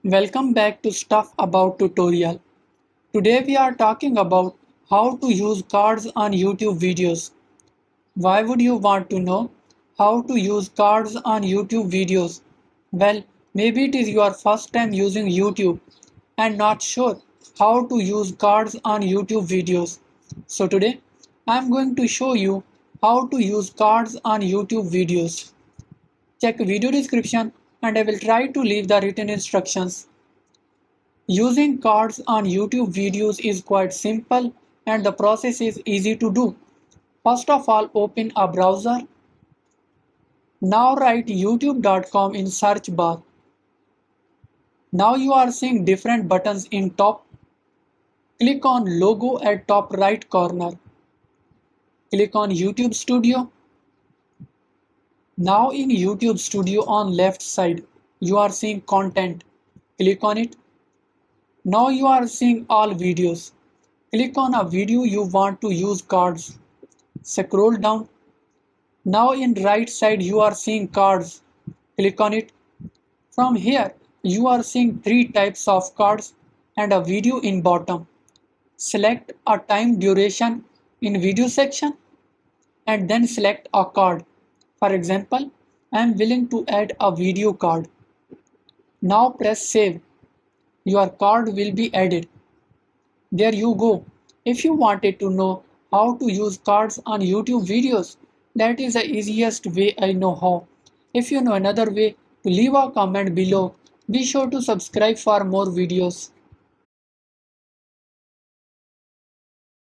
Welcome back to Stuff About tutorial. Today we are talking about how to use cards on YouTube videos. Why would you want to know how to use cards on YouTube videos? Well, maybe it is your first time using YouTube and not sure how to use cards on YouTube videos. So today I am going to show you how to use cards on YouTube videos. Check video description and I will try to leave the written instructions. Using cards on YouTube videos is quite simple and the process is easy to do. First of all, open a browser. Now write youtube.com in search bar. Now you are seeing different buttons in top. Click on logo at top right corner. Click on YouTube Studio. Now in YouTube Studio on left side, you are seeing content. Click on it. Now you are seeing all videos. Click on a video you want to use cards. Scroll down. Now in right side you are seeing cards. Click on it. From here you are seeing three types of cards and a video in bottom. Select a time duration in video section and then select a card. For example, I am willing to add a video card. Now press save. Your card will be added. There you go. If you wanted to know how to use cards on YouTube videos, that is the easiest way I know how. If you know another way, to leave a comment below. Be sure to subscribe for more videos.